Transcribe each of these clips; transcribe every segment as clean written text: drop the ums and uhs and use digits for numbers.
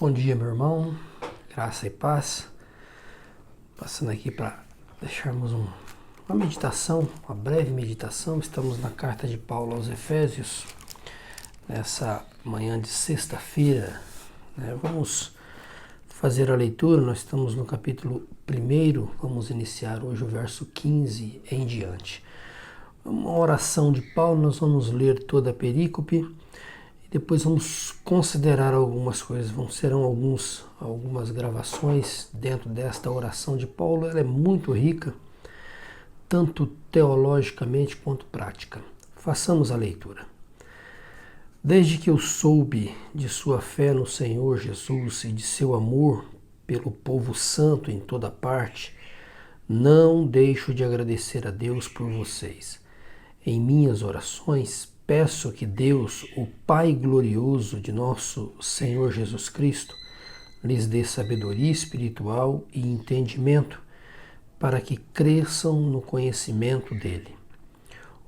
Bom dia, meu irmão, graça e paz. Passando aqui para deixarmos uma meditação, uma breve meditação. Estamos na carta de Paulo aos Efésios, nessa manhã de sexta-feira. Vamos fazer a leitura, nós estamos no capítulo 1, vamos iniciar hoje o verso 15 em diante. Uma oração de Paulo, nós vamos ler toda a perícope. Depois vamos considerar algumas coisas, serão algumas gravações dentro desta oração de Paulo. Ela é muito rica, tanto teologicamente quanto prática. Façamos a leitura. Desde que eu soube de sua fé no Senhor Jesus e de seu amor pelo povo santo em toda parte, não deixo de agradecer a Deus por vocês. Em minhas orações, peço que Deus, o Pai glorioso de nosso Senhor Jesus Cristo, lhes dê sabedoria espiritual e entendimento para que cresçam no conhecimento dele.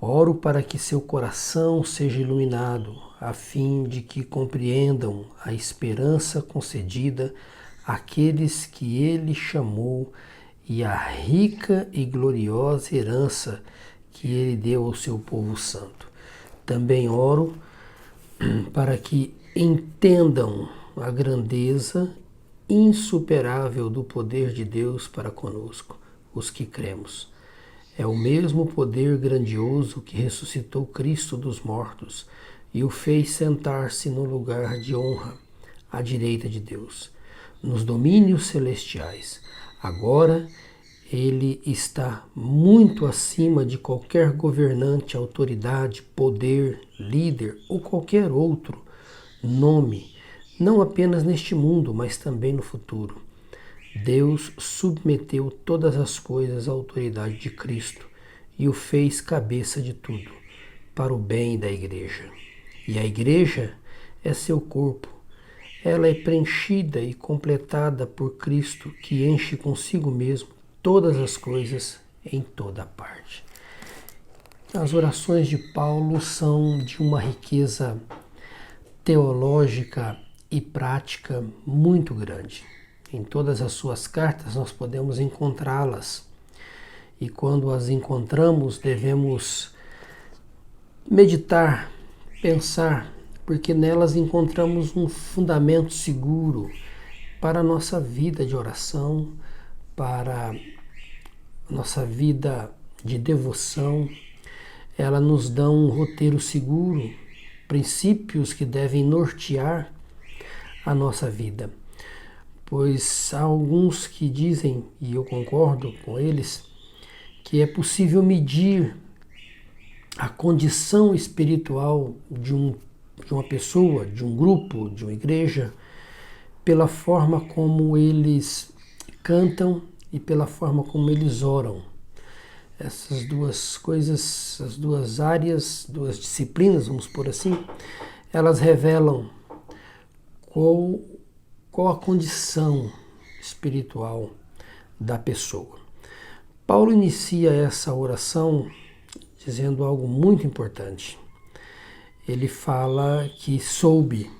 Oro para que seu coração seja iluminado, a fim de que compreendam a esperança concedida àqueles que ele chamou e a rica e gloriosa herança que ele deu ao seu povo santo. Também oro para que entendam a grandeza insuperável do poder de Deus para conosco, os que cremos. É o mesmo poder grandioso que ressuscitou Cristo dos mortos e o fez sentar-se no lugar de honra, à direita de Deus, nos domínios celestiais. Agora ele está muito acima de qualquer governante, autoridade, poder, líder ou qualquer outro nome, não apenas neste mundo, mas também no futuro. Deus submeteu todas as coisas à autoridade de Cristo e o fez cabeça de tudo, para o bem da igreja. E a igreja é seu corpo. Ela é preenchida e completada por Cristo, que enche consigo mesmo todas as coisas em toda parte. As orações de Paulo são de uma riqueza teológica e prática muito grande. Em todas as suas cartas nós podemos encontrá-las. E quando as encontramos, devemos meditar, pensar, porque nelas encontramos um fundamento seguro para a nossa vida de oração, para a nossa vida de devoção. Ela nos dá um roteiro seguro, princípios que devem nortear a nossa vida. Pois há alguns que dizem, e eu concordo com eles, que é possível medir a condição espiritual de uma pessoa, de um grupo, de uma igreja, pela forma como eles cantam e pela forma como eles oram. Essas duas coisas, as duas áreas, duas disciplinas, vamos por assim, elas revelam qual a condição espiritual da pessoa. Paulo inicia essa oração dizendo algo muito importante. Ele fala que soube,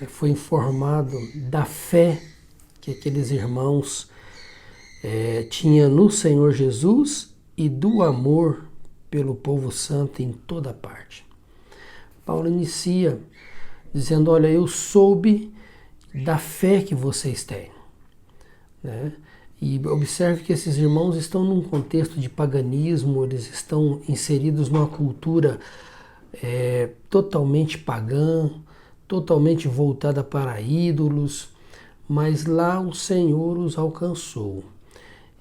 foi informado da fé que aqueles irmãos tinham no Senhor Jesus e do amor pelo povo santo em toda parte. Paulo inicia dizendo, olha, eu soube da fé que vocês têm. E observe que esses irmãos estão num contexto de paganismo, eles estão inseridos numa cultura totalmente pagã, totalmente voltada para ídolos, mas lá o Senhor os alcançou.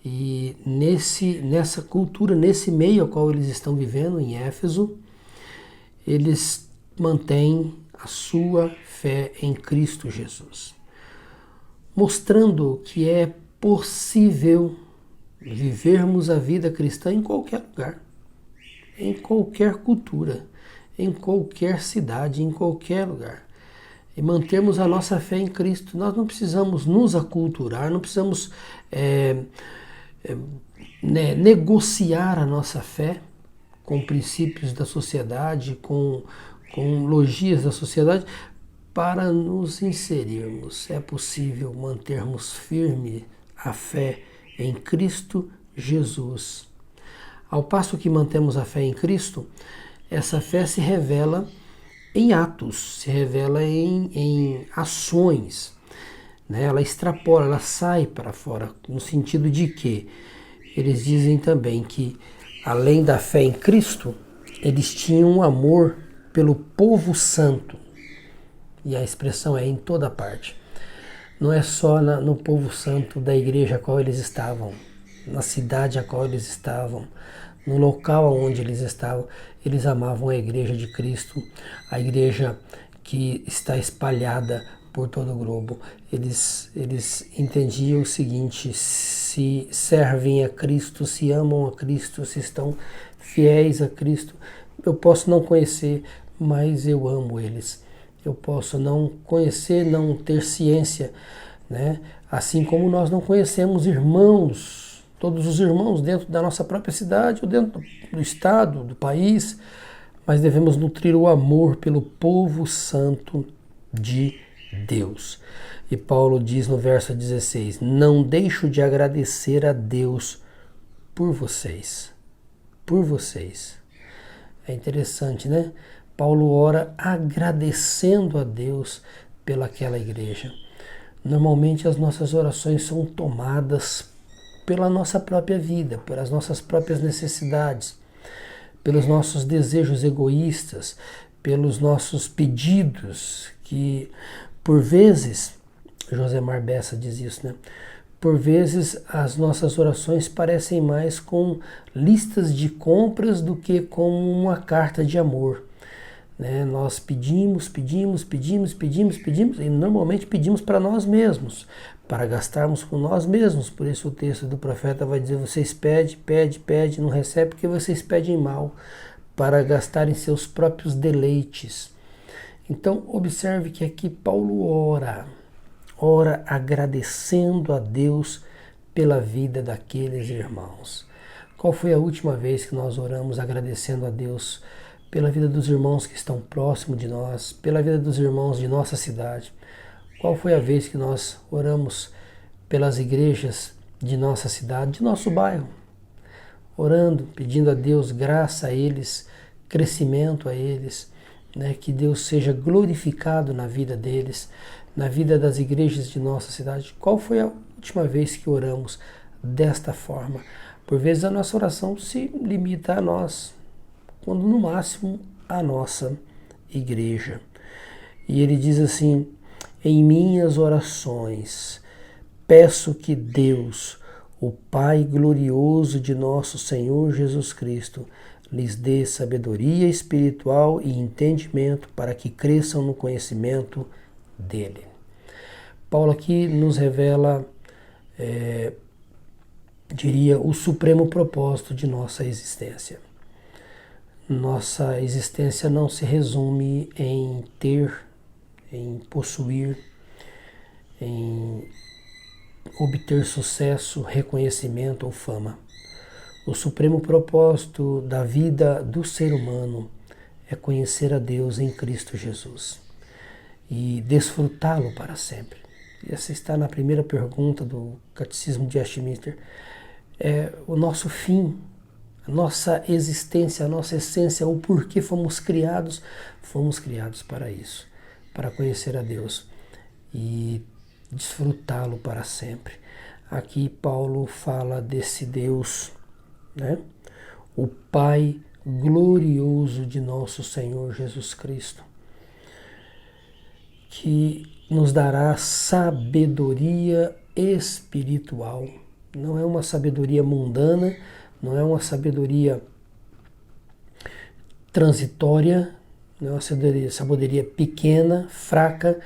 E nessa cultura, nesse meio ao qual eles estão vivendo, em Éfeso, eles mantêm a sua fé em Cristo Jesus, mostrando que é possível vivermos a vida cristã em qualquer lugar, em qualquer cultura, em qualquer cidade, em qualquer lugar. E mantermos a nossa fé em Cristo. Nós não precisamos nos aculturar, não precisamos negociar a nossa fé com princípios da sociedade, com logias da sociedade, para nos inserirmos, é possível mantermos firme a fé em Cristo Jesus. Ao passo que mantemos a fé em Cristo, essa fé se revela em atos, se revela em ações, né? Ela extrapola, ela sai para fora, no sentido de que eles dizem também que, além da fé em Cristo, eles tinham um amor pelo povo santo. E a expressão é em toda parte. Não é só no povo santo da igreja a qual eles estavam, na cidade a qual eles estavam, no local onde eles estavam. Eles amavam a igreja de Cristo, a igreja que está espalhada por todo o globo. Eles entendiam o seguinte: se servem a Cristo, se amam a Cristo, se estão fiéis a Cristo, eu posso não conhecer, mas eu amo eles. Eu posso não conhecer, não ter ciência, né? Assim como nós não conhecemos irmãos, todos os irmãos dentro da nossa própria cidade ou dentro do estado, do país, mas devemos nutrir o amor pelo povo santo de Deus. E Paulo diz no verso 16: não deixo de agradecer a Deus por vocês. Por vocês. É interessante, né? Paulo ora agradecendo a Deus pelaquela igreja. Normalmente as nossas orações são tomadas pela nossa própria vida, pelas nossas próprias necessidades, pelos nossos desejos egoístas, pelos nossos pedidos, que por vezes, Josemar Bessa diz isso, né? Por vezes as nossas orações parecem mais com listas de compras do que com uma carta de amor. Né? Nós pedimos e normalmente pedimos para nós mesmos, para gastarmos com nós mesmos. Por isso o texto do profeta vai dizer: vocês pedem, não recebem porque vocês pedem mal, para gastarem seus próprios deleites. Então observe que aqui Paulo ora agradecendo a Deus pela vida daqueles irmãos. Qual foi a última vez que nós oramos agradecendo a Deus pela vida dos irmãos que estão próximo de nós, pela vida dos irmãos de nossa cidade? Qual foi a vez que nós oramos pelas igrejas de nossa cidade, de nosso bairro? Orando, pedindo a Deus graça a eles, crescimento a eles, né? Que Deus seja glorificado na vida deles, na vida das igrejas de nossa cidade. Qual foi a última vez que oramos desta forma? Por vezes a nossa oração se limita a nós, quando no máximo a nossa igreja. E ele diz assim: em minhas orações peço que Deus, o Pai glorioso de nosso Senhor Jesus Cristo, lhes dê sabedoria espiritual e entendimento para que cresçam no conhecimento dele. Paulo aqui nos revela, diria, o supremo propósito de nossa existência. Nossa existência não se resume em ter, em possuir, em obter sucesso, reconhecimento ou fama. O supremo propósito da vida do ser humano é conhecer a Deus em Cristo Jesus e desfrutá-lo para sempre. E essa está na primeira pergunta do Catecismo de Westminster. É o nosso fim, a nossa existência, a nossa essência, o porquê fomos criados para isso, para conhecer a Deus e desfrutá-lo para sempre. Aqui Paulo fala desse Deus, né? O Pai glorioso de nosso Senhor Jesus Cristo, que nos dará sabedoria espiritual. Não é uma sabedoria mundana, não é uma sabedoria transitória, não é uma sabedoria pequena, fraca,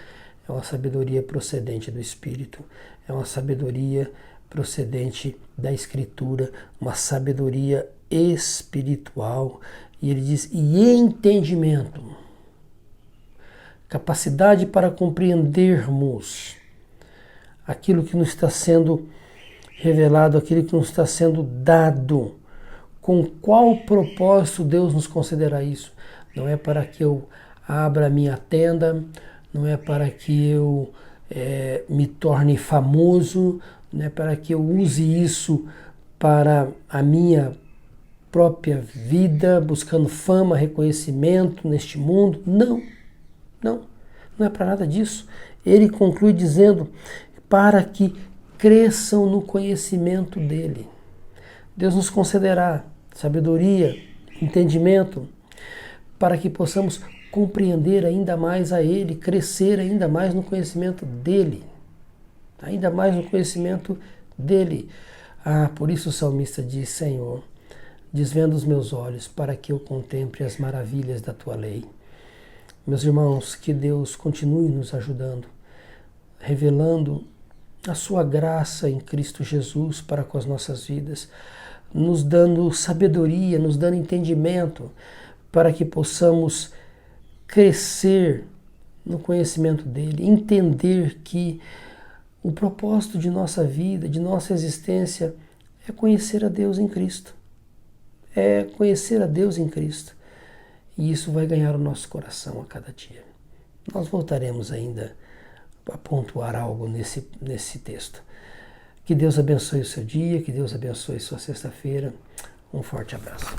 é uma sabedoria procedente do Espírito, é uma sabedoria procedente da Escritura, uma sabedoria espiritual. E ele diz, e entendimento, capacidade para compreendermos aquilo que nos está sendo revelado, aquilo que nos está sendo dado. Com qual propósito Deus nos concederá isso? Não é para que eu abra a minha tenda, não é para que eu me torne famoso, não é para que eu use isso para a minha própria vida, buscando fama, reconhecimento neste mundo. Não, não, não é para nada disso. Ele conclui dizendo, para que cresçam no conhecimento dele. Deus nos concederá sabedoria, entendimento, para que possamos compreender ainda mais a Ele, crescer ainda mais no conhecimento dEle. Ainda mais no conhecimento dEle. Por isso o salmista diz, Senhor, desvenda os meus olhos para que eu contemple as maravilhas da Tua lei. Meus irmãos, que Deus continue nos ajudando, revelando a Sua graça em Cristo Jesus para com as nossas vidas, nos dando sabedoria, nos dando entendimento, para que possamos crescer no conhecimento dele, entender que o propósito de nossa vida, de nossa existência, é conhecer a Deus em Cristo. É conhecer a Deus em Cristo. E isso vai ganhar o nosso coração a cada dia. Nós voltaremos ainda a pontuar algo nesse texto. Que Deus abençoe o seu dia, que Deus abençoe sua sexta-feira. Um forte abraço.